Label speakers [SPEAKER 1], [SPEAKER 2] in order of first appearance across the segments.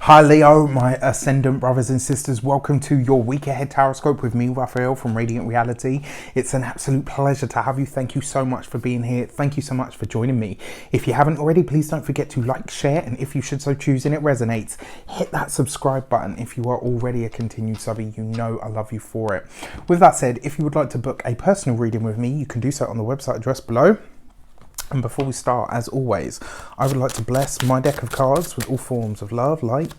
[SPEAKER 1] Hi Leo, my ascendant brothers and sisters. Welcome to your week ahead Taroscope with me, Raphael from Radiant Reality. It's an absolute pleasure to have you. Thank you so much for being here. Thank you so much for joining me. If you haven't already, please don't forget to like, share, and if you should so choose and it resonates, hit that subscribe button. If you are already a continued subby, you know I love you for it. With that said, if you would like to book a personal reading with me, you can do so on the website address below. And before we start, as always, I would like to bless my deck of cards with all forms of love, light,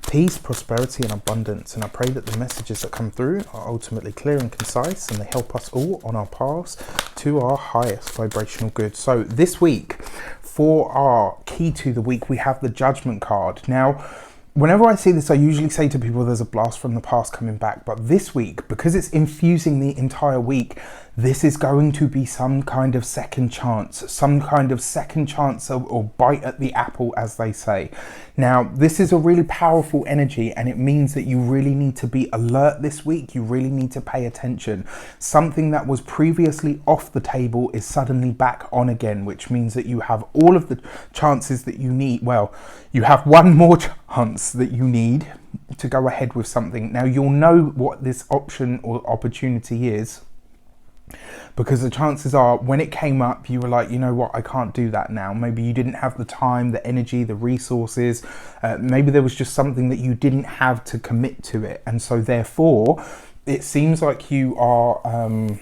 [SPEAKER 1] peace, prosperity and abundance. And I pray that the messages that come through are ultimately clear and concise and they help us all on our paths to our highest vibrational good. So this week, for our key to the week, we have the Judgment card. Now, whenever I see this, I usually say to people there's a blast from the past coming back. But this week, because it's infusing the entire week, this is going to be some kind of second chance, or bite at the apple, as they say. Now, this is a really powerful energy and it means that you really need to be alert this week. You really need to pay attention. Something that was previously off the table is suddenly back on again, which means that you have all of the chances that you need. Well, you have one more chance that you need to go ahead with something. Now, you'll know what this option or opportunity is, because the chances are when it came up you were like, you know what, I can't do that now. Maybe you didn't have the time, the energy, the resources, maybe there was just something that you didn't have to commit to it, and so therefore it seems like you are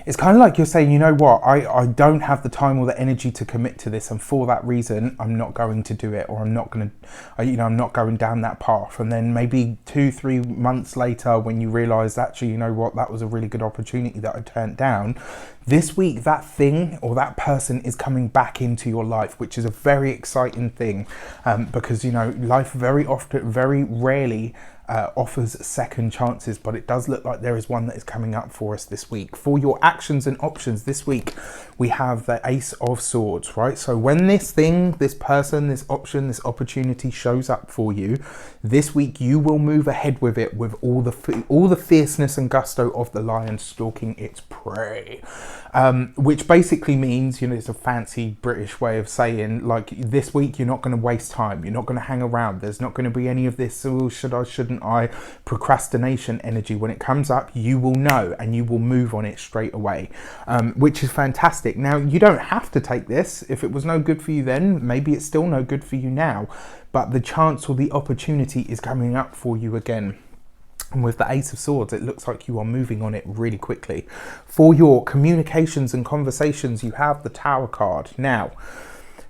[SPEAKER 1] it's kind of like you're saying, you know what, I don't have the time or the energy to commit to this, and for that reason I'm not going to do it, or I'm not going to, I'm not going down that path. And then maybe 2-3 months later, when you realize, actually, you know what, that was a really good opportunity that I turned down. This week, that thing or that person is coming back into your life, which is a very exciting thing, because, you know, life very rarely offers second chances, but it does look like there is one that is coming up for us this week. For your actions and options this week, we have the Ace of Swords, right? So when this thing, this person, this option, this opportunity shows up for you this week, you will move ahead with it with all the fierceness and gusto of the lion stalking its prey, which basically means, you know, it's a fancy British way of saying, like, this week you're not going to waste time, you're not going to hang around, there's not going to be any of this, oh, should I, shouldn't I, procrastination energy. When it comes up, you will know and you will move on it straight away, which is fantastic. Now, you don't have to take this. If it was no good for you then, maybe it's still no good for you now, but the chance or the opportunity is coming up for you again. And with the Ace of Swords, it looks like you are moving on it really quickly. For your communications and conversations, you have the Tower card. Now,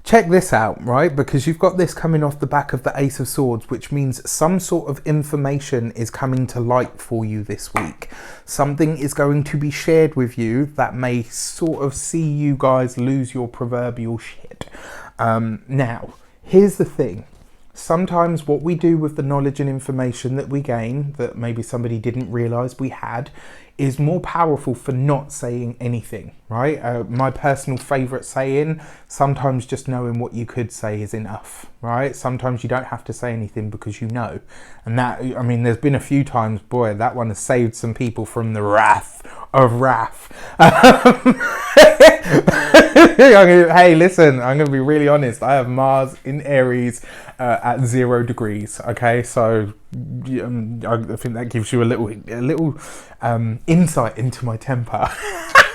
[SPEAKER 1] check this out, right? Because you've got this coming off the back of the Ace of Swords, which means some sort of information is coming to light for you this week. Something is going to be shared with you that may sort of see you guys lose your proverbial shit. Now, here's the thing. Sometimes what we do with the knowledge and information that we gain that maybe somebody didn't realize we had is more powerful for not saying anything, right? My personal favorite saying, sometimes just knowing what you could say is enough, right? Sometimes you don't have to say anything because you know. And that, I mean, there's been a few times, boy, that one has saved some people from the wrath of wrath. Hey, listen, I'm going to be really honest. I have Mars in Aries at 0 degrees. Okay, so I think that gives you a little insight into my temper.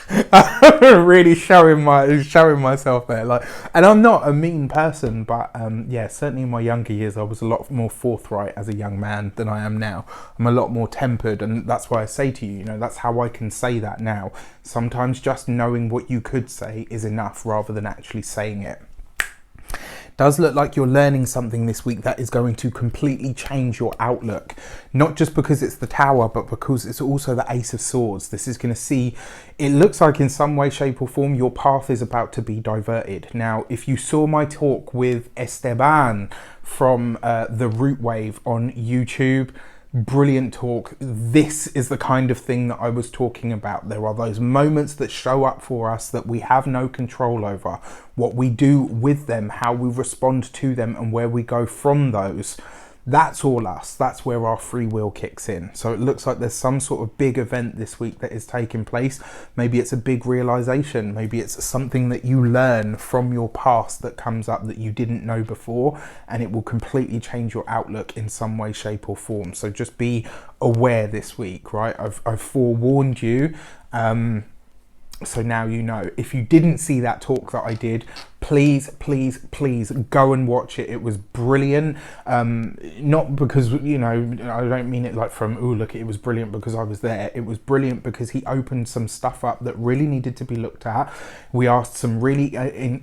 [SPEAKER 1] I'm really showing myself there, like, and I'm not a mean person, but yeah, certainly in my younger years I was a lot more forthright as a young man than I am now. I'm a lot more tempered, and that's why I say to you, you know, that's how I can say that now. Sometimes just knowing what you could say is enough rather than actually saying it. Does look like you're learning something this week that is going to completely change your outlook, not just because it's the Tower, but because it's also the Ace of Swords. This is going to see, it looks like in some way, shape or form, your path is about to be diverted. Now, if you saw my talk with Esteban from the Root Wave on YouTube, brilliant talk. This is the kind of thing that I was talking about. There are those moments that show up for us that we have no control over. What we do with them, how we respond to them, and where we go from those, That's all us. That's where our free will kicks in. So it looks like there's some sort of big event this week that is taking place. Maybe it's a big realization. Maybe it's something that you learn from your past that comes up that you didn't know before, and it will completely change your outlook in some way, shape or form. So just be aware this week, right? I've forewarned you. So now you know. If you didn't see that talk that I did, please go and watch it. It was brilliant. Not because, you know, I don't mean it like from, oh look, it was brilliant because I was there. It was brilliant because he opened some stuff up that really needed to be looked at. We asked some really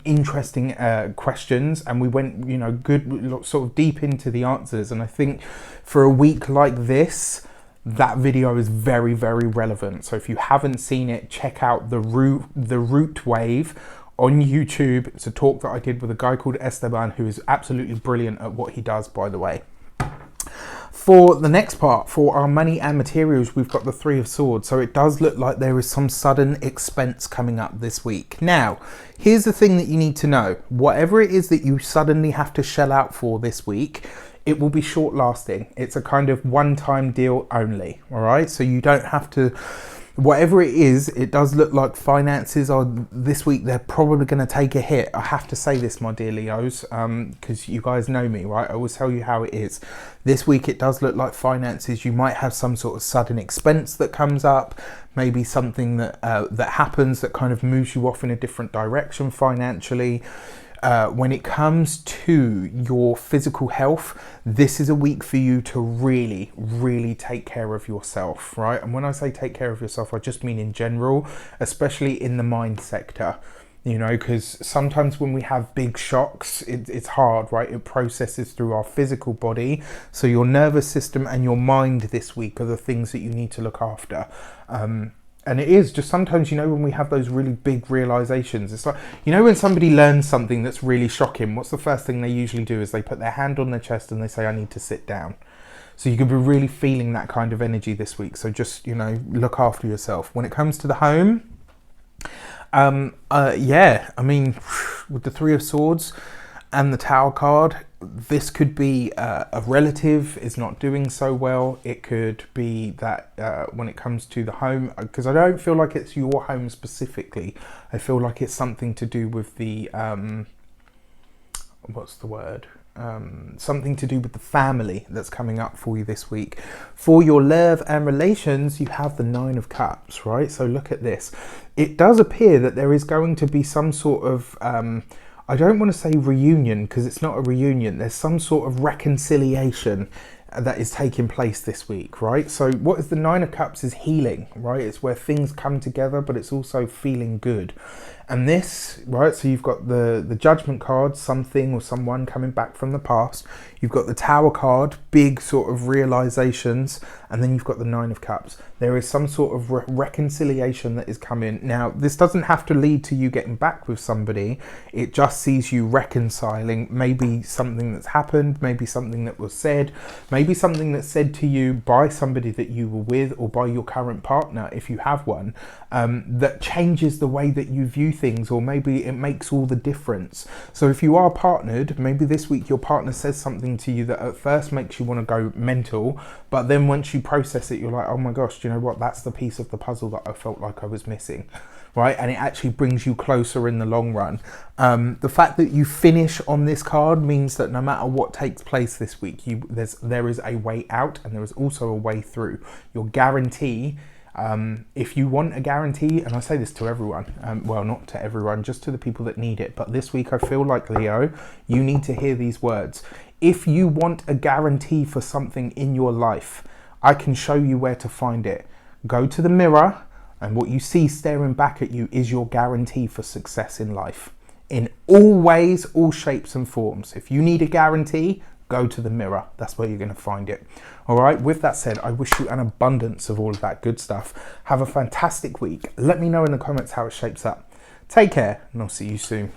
[SPEAKER 1] interesting questions, and we went, you know, good sort of deep into the answers. And I think for a week like this, that video is very, very relevant. So if you haven't seen it, check out the root wave on YouTube. It's a talk that I did with a guy called Esteban, who is absolutely brilliant at what he does, by the way. For the next part, for our money and materials, we've got the Three of Swords. So it does look like there is some sudden expense coming up this week. Now, here's the thing that you need to know. Whatever it is that you suddenly have to shell out for this week, it will be short lasting. It's a kind of one-time deal only, all right? So you don't have to, whatever it is, it does look like finances are this week, they're probably going to take a hit. I have to say this, my dear Leos, because you guys know me, right? I always tell you how it is. This week, it does look like finances. You might have some sort of sudden expense that comes up, maybe something that that happens that kind of moves you off in a different direction financially. When it comes to your physical health, this is a week for you to really take care of yourself, right? And when I say take care of yourself, I just mean in general, especially in the mind sector, you know, because sometimes when we have big shocks, it's hard, right? It processes through our physical body. So your nervous system and your mind this week are the things that you need to look after. And it is just sometimes, you know, when we have those really big realizations, it's like, you know, when somebody learns something that's really shocking, what's the first thing they usually do is they put their hand on their chest and they say, I need to sit down. So you could be really feeling that kind of energy this week. So just, you know, look after yourself. When it comes to the home, yeah, I mean, with the Three of Swords and the Tower card, this could be a relative is not doing so well. It could be that when it comes to the home, because I don't feel like it's your home specifically. I feel like it's something to do with the, what's the word? Something to do with the family that's coming up for you this week. For your love and relations, you have the Nine of Cups, right? So look at this. It does appear that there is going to be some sort of, I don't want to say reunion because it's not a reunion. There's some sort of reconciliation that is taking place this week, right? So what is the Nine of Cups is healing, right? It's where things come together, but it's also feeling good. And this, right, so you've got the Judgment card, something or someone coming back from the past. You've got the Tower card, big sort of realizations, and then you've got the Nine of Cups. There is some sort of reconciliation that is coming. Now, this doesn't have to lead to you getting back with somebody. It just sees you reconciling maybe something that's happened, maybe something that was said, maybe something that's said to you by somebody that you were with or by your current partner, if you have one, that changes the way that you view things, or maybe it makes all the difference. So if you are partnered, maybe this week your partner says something to you that at first makes you want to go mental, but then once you process it, you're like, oh my gosh, do you know what? That's the piece of the puzzle that I felt like I was missing, right? And it actually brings you closer in the long run. The fact that you finish on this card means that no matter what takes place this week, there is a way out and there is also a way through. Your guarantee, if you want a guarantee, and I say this to everyone, well, not to everyone, just to the people that need it, but this week I feel like, Leo, you need to hear these words. If you want a guarantee for something in your life, I can show you where to find it. Go to the mirror, and what you see staring back at you is your guarantee for success in life. In all ways, all shapes and forms. If you need a guarantee, go to the mirror. That's where you're going to find it. All right, with that said, I wish you an abundance of all of that good stuff. Have a fantastic week. Let me know in the comments how it shapes up. Take care, and I'll see you soon.